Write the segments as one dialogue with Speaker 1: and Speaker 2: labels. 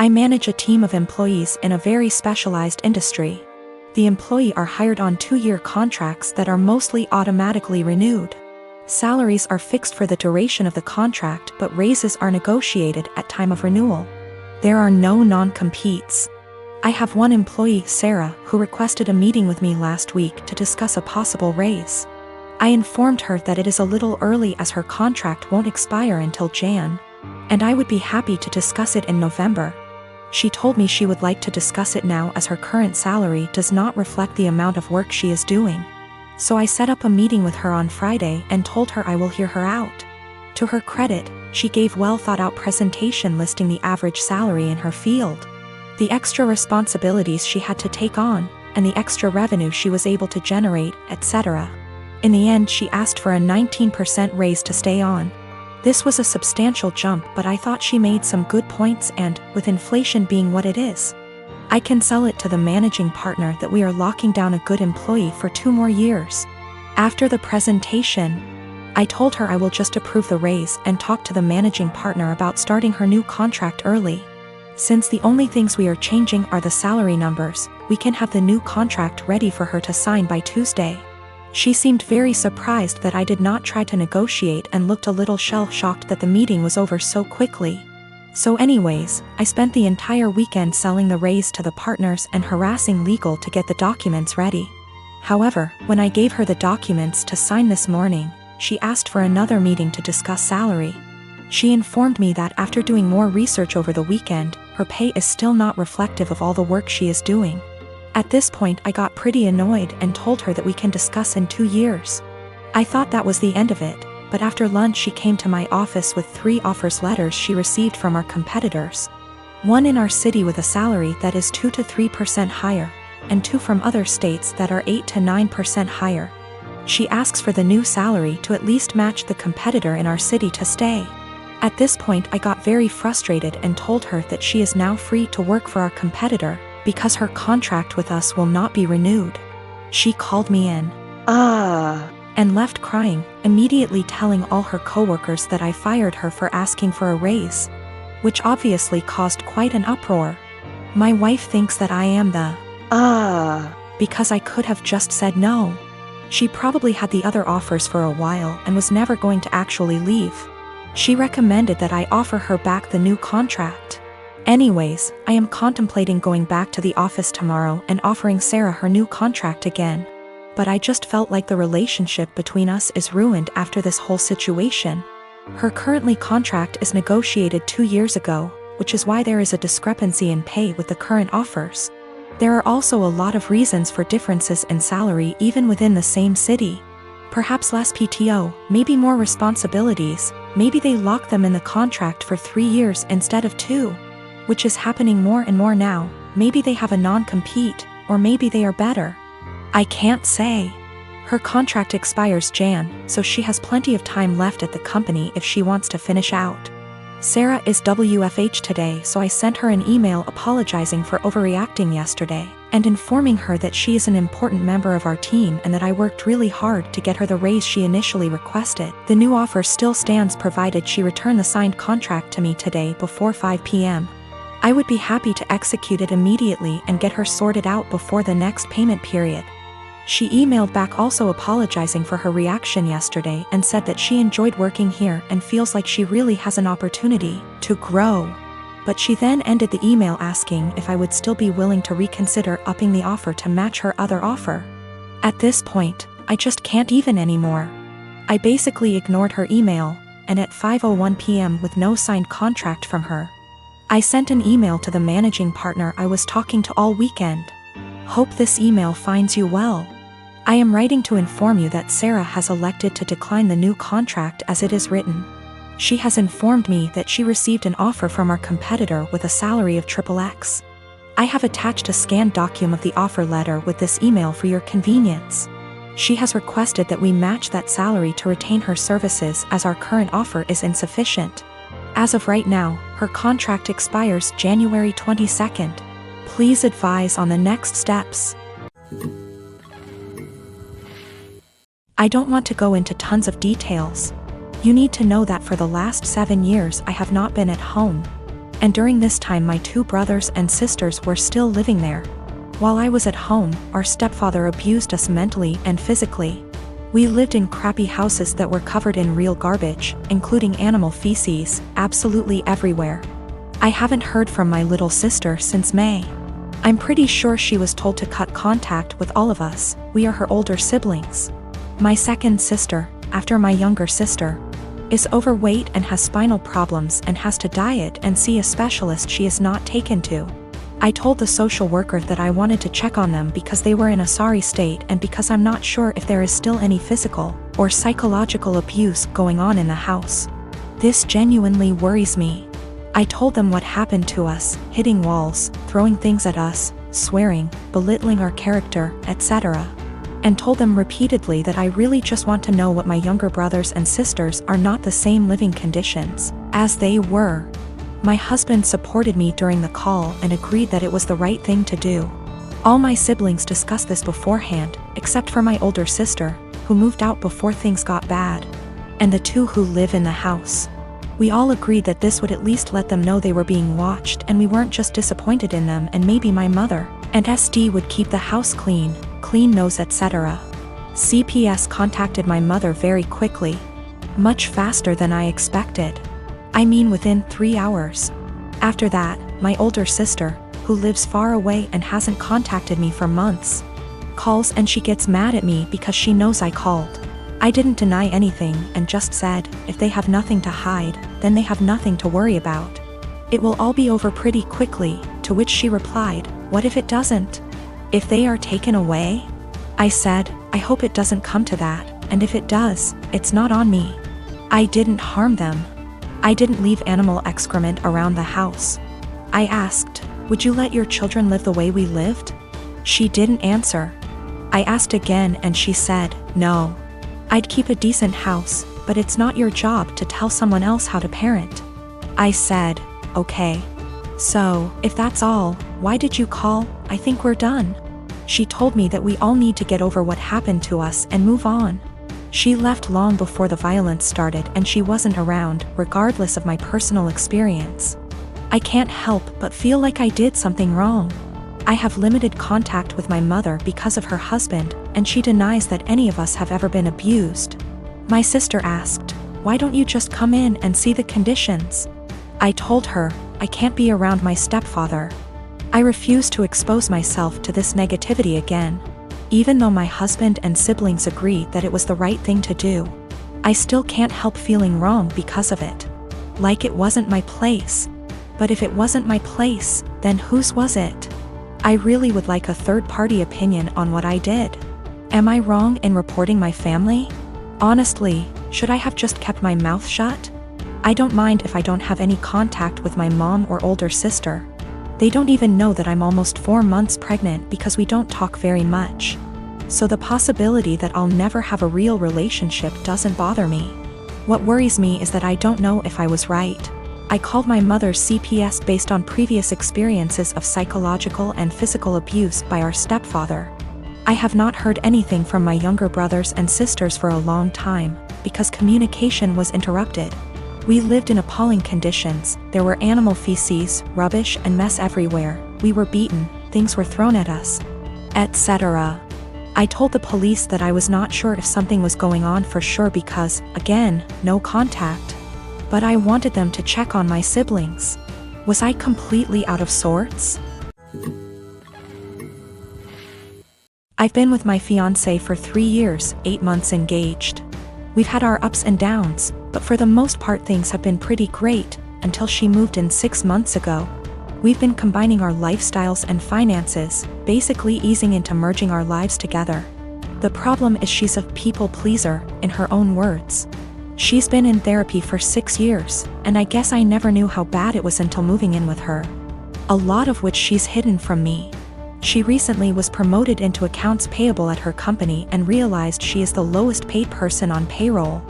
Speaker 1: I manage a team of employees in a very specialized industry. The employees are hired on 2-year contracts that are mostly automatically renewed. Salaries are fixed for the duration of the contract, but raises are negotiated at time of renewal. There are no non-competes. I have one employee, Sarah, who requested a meeting with me last week to discuss a possible raise. I informed her that it is a little early as her contract won't expire until Jan, and I would be happy to discuss it in November. She told me she would like to discuss it now as her current salary does not reflect the amount of work she is doing. So I set up a meeting with her on Friday and told her I will hear her out. To her credit, she gave well thought out presentation listing the average salary in her field, the extra responsibilities she had to take on, and the extra revenue she was able to generate, etc. In the end, she asked for a 19% raise to stay on. This was a substantial jump, but I thought she made some good points and, with inflation being what it is, I can sell it to the managing partner that we are locking down a good employee for 2 more years. After the presentation, I told her I will just approve the raise and talk to the managing partner about starting her new contract early. Since the only things we are changing are the salary numbers, we can have the new contract ready for her to sign by Tuesday. She seemed very surprised that I did not try to negotiate and looked a little shell-shocked that the meeting was over so quickly. So anyways, I spent the entire weekend selling the raise to the partners and harassing legal to get the documents ready. However, when I gave her the documents to sign this morning, she asked for another meeting to discuss salary. She informed me that after doing more research over the weekend, her pay is still not reflective of all the work she is doing. At this point, I got pretty annoyed and told her that we can discuss in 2 years. I thought that was the end of it, but after lunch she came to my office with 3 offers letters she received from our competitors. One in our city with a salary that is 2 to 3% higher, and 2 from other states that are 8 to 9% higher. She asks for the new salary to at least match the competitor in our city to stay. At this point I got very frustrated and told her that she is now free to work for our competitor, because her contract with us will not be renewed. She called me in, and left crying, immediately telling all her coworkers that I fired her for asking for a raise, which obviously caused quite an uproar. My wife thinks that I am the because I could have just said no. She probably had the other offers for a while and was never going to actually leave. She recommended that I offer her back the new contract. Anyways, I am contemplating going back to the office tomorrow and offering Sarah her new contract again. But I just felt like the relationship between us is ruined after this whole situation. Her currently contract is negotiated 2 years ago, which is why there is a discrepancy in pay with the current offers. There are also a lot of reasons for differences in salary even within the same city. Perhaps less PTO, maybe more responsibilities, maybe they lock them in the contract for 3 years instead of 2. Which is happening more and more now. Maybe they have a non-compete, or maybe they are better. I can't say. Her contract expires Jan, so she has plenty of time left at the company if she wants to finish out. Sarah is WFH today, so I sent her an email apologizing for overreacting yesterday, and informing her that she is an important member of our team and that I worked really hard to get her the raise she initially requested. The new offer still stands provided she return the signed contract to me today before 5 p.m. I would be happy to execute it immediately and get her sorted out before the next payment period. She emailed back also apologizing for her reaction yesterday and said that she enjoyed working here and feels like she really has an opportunity to grow. But she then ended the email asking if I would still be willing to reconsider upping the offer to match her other offer. At this point, I just can't even anymore. I basically ignored her email, and at 5:01 p.m. with no signed contract from her, I sent an email to the managing partner I was talking to all weekend. Hope this email finds you well. I am writing to inform you that Sarah has elected to decline the new contract as it is written. She has informed me that she received an offer from our competitor with a salary of XXX. I have attached a scanned document of the offer letter with this email for your convenience. She has requested that we match that salary to retain her services as our current offer is insufficient. As of right now, her contract expires January 22nd. Please advise on the next steps. I don't want to go into tons of details. You need to know that for the last 7 years I have not been at home. And during this time my 2 brothers and sisters were still living there. While I was at home, our stepfather abused us mentally and physically. We lived in crappy houses that were covered in real garbage, including animal feces, absolutely everywhere. I haven't heard from my little sister since May. I'm pretty sure she was told to cut contact with all of us. We are her older siblings. My second sister, after my younger sister, is overweight and has spinal problems and has to diet and see a specialist she is not taken to. I told the social worker that I wanted to check on them because they were in a sorry state and because I'm not sure if there is still any physical or psychological abuse going on in the house. This genuinely worries me. I told them what happened to us, hitting walls, throwing things at us, swearing, belittling our character, etc. And told them repeatedly that I really just want to know what my younger brothers and sisters are not the same living conditions as they were. My husband supported me during the call and agreed that it was the right thing to do. All my siblings discussed this beforehand, except for my older sister, who moved out before things got bad, and the 2 who live in the house. We all agreed that this would at least let them know they were being watched and we weren't just disappointed in them, and maybe my mother and SD would keep the house clean nose, etc. CPS contacted my mother very quickly. Much faster than I expected. I mean within 3 hours. After that, my older sister, who lives far away and hasn't contacted me for months, calls and she gets mad at me because she knows I called. I didn't deny anything and just said, if they have nothing to hide, then they have nothing to worry about. It will all be over pretty quickly, to which she replied, what if it doesn't? If they are taken away? I said, I hope it doesn't come to that, and if it does, it's not on me. I didn't harm them. I didn't leave animal excrement around the house. I asked, would you let your children live the way we lived? She didn't answer. I asked again and she said, no. I'd keep a decent house, but it's not your job to tell someone else how to parent. I said, okay. So, if that's all, why did you call? I think we're done. She told me that we all need to get over what happened to us and move on. She left long before the violence started and she wasn't around, regardless of my personal experience. I can't help but feel like I did something wrong. I have limited contact with my mother because of her husband, and she denies that any of us have ever been abused. My sister asked, why don't you just come in and see the conditions? I told her, I can't be around my stepfather. I refuse to expose myself to this negativity again. Even though my husband and siblings agree that it was the right thing to do, I still can't help feeling wrong because of it. Like it wasn't my place. But if it wasn't my place, then whose was it? I really would like a third-party opinion on what I did. Am I wrong in reporting my family? Honestly, should I have just kept my mouth shut? I don't mind if I don't have any contact with my mom or older sister. They don't even know that I'm almost 4 months pregnant because we don't talk very much. So the possibility that I'll never have a real relationship doesn't bother me. What worries me is that I don't know if I was right. I called my mother's CPS based on previous experiences of psychological and physical abuse by our stepfather. I have not heard anything from my younger brothers and sisters for a long time, because communication was interrupted. We lived in appalling conditions. There were animal feces, rubbish and mess everywhere. We were beaten, things were thrown at us, etc. I told the police that I was not sure if something was going on for sure because, again, no contact. But I wanted them to check on my siblings. Was I completely out of sorts? I've been with my fiancé for 3 years, 8 months engaged. We've had our ups and downs, but for the most part things have been pretty great, until she moved in 6 months ago. We've been combining our lifestyles and finances, basically easing into merging our lives together. The problem is she's a people pleaser, in her own words. She's been in therapy for 6 years, and I guess I never knew how bad it was until moving in with her. A lot of which she's hidden from me. She recently was promoted into accounts payable at her company and realized she is the lowest paid person on payroll.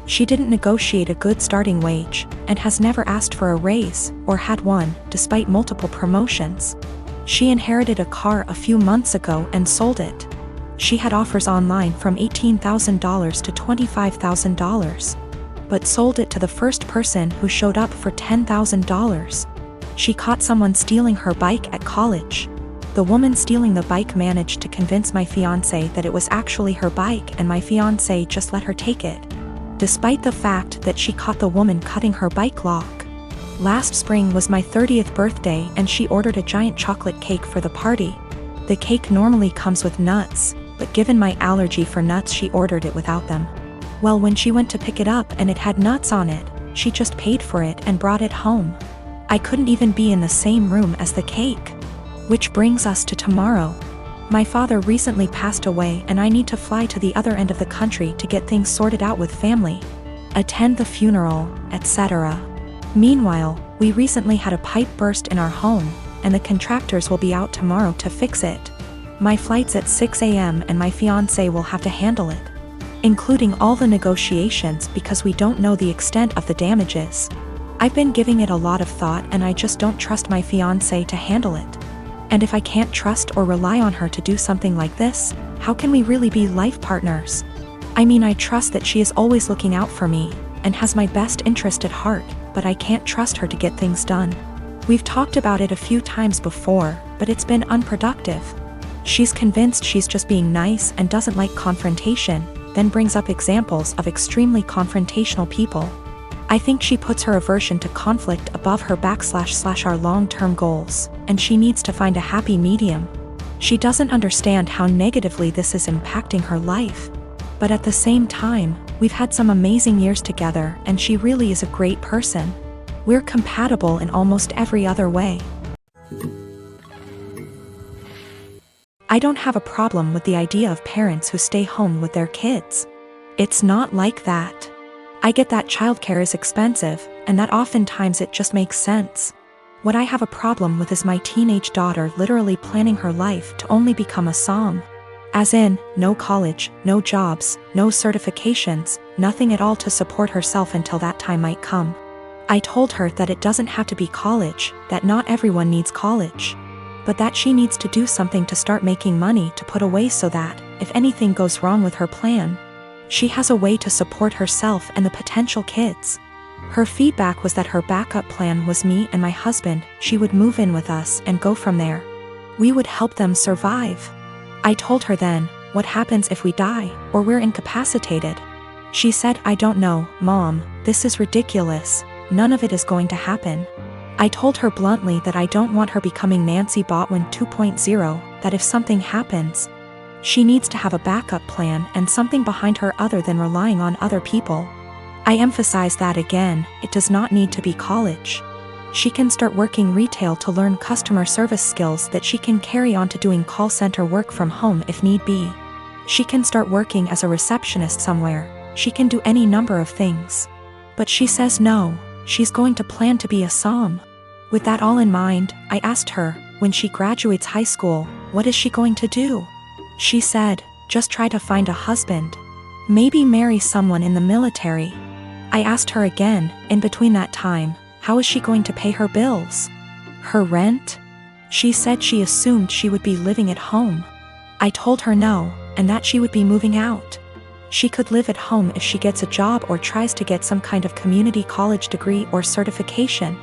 Speaker 1: She didn't negotiate a good starting wage, and has never asked for a raise, or had one, despite multiple promotions. She inherited a car a few months ago and sold it. She had offers online from $18,000 to $25,000. But sold it to the first person who showed up for $10,000. She caught someone stealing her bike at college. The woman stealing the bike managed to convince my fiancé that it was actually her bike and my fiancé just let her take it, despite the fact that she caught the woman cutting her bike lock. Last spring was my 30th birthday and she ordered a giant chocolate cake for the party. The cake normally comes with nuts, but given my allergy for nuts she ordered it without them. Well, when she went to pick it up and it had nuts on it, she just paid for it and brought it home. I couldn't even be in the same room as the cake. Which brings us to tomorrow. My father recently passed away and I need to fly to the other end of the country to get things sorted out with family, attend the funeral, etc. Meanwhile, we recently had a pipe burst in our home, and the contractors will be out tomorrow to fix it. My flight's at 6 a.m. and my fiancé will have to handle it, including all the negotiations because we don't know the extent of the damages. I've been giving it a lot of thought and I just don't trust my fiancé to handle it. And if I can't trust or rely on her to do something like this, how can we really be life partners? I mean, I trust that she is always looking out for me and has my best interest at heart, but I can't trust her to get things done. We've talked about it a few times before, but it's been unproductive. She's convinced she's just being nice and doesn't like confrontation, then brings up examples of extremely confrontational people. I think she puts her aversion to conflict above her / our long-term goals, and she needs to find a happy medium. She doesn't understand how negatively this is impacting her life. But at the same time, we've had some amazing years together and she really is a great person. We're compatible in almost every other way. I don't have a problem with the idea of parents who stay home with their kids. It's not like that. I get that childcare is expensive, and that oftentimes it just makes sense. What I have a problem with is my teenage daughter literally planning her life to only become a som. As in, no college, no jobs, no certifications, nothing at all to support herself until that time might come. I told her that it doesn't have to be college, that not everyone needs college, but that she needs to do something to start making money to put away so that, if anything goes wrong with her plan, she has a way to support herself and the potential kids. Her feedback was that her backup plan was me and my husband. She would move in with us and go from there. We would help them survive. I told her then, what happens if we die, or we're incapacitated? She said, I don't know, Mom, this is ridiculous, none of it is going to happen. I told her bluntly that I don't want her becoming Nancy Botwin 2.0, that if something happens, she needs to have a backup plan and something behind her other than relying on other people. I emphasize that again, it does not need to be college. She can start working retail to learn customer service skills that she can carry on to doing call center work from home if need be. She can start working as a receptionist somewhere. She can do any number of things. But she says no, she's going to plan to be a som. With that all in mind, I asked her, when she graduates high school, what is she going to do? She said, just try to find a husband. Maybe marry someone in the military. I asked her again, in between that time, how is she going to pay her bills? Her rent? She said she assumed she would be living at home. I told her no, and that she would be moving out. She could live at home if she gets a job or tries to get some kind of community college degree or certification.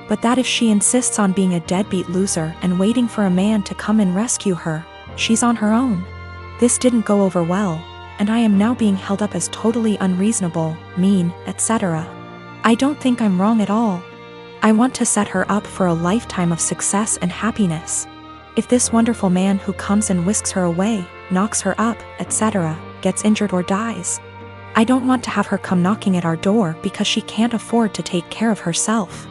Speaker 1: But that if she insists on being a deadbeat loser and waiting for a man to come and rescue her, she's on her own. This didn't go over well, and I am now being held up as totally unreasonable, mean, etc. I don't think I'm wrong at all. I want to set her up for a lifetime of success and happiness. If this wonderful man who comes and whisks her away, knocks her up, etc., gets injured or dies, I don't want to have her come knocking at our door because she can't afford to take care of herself.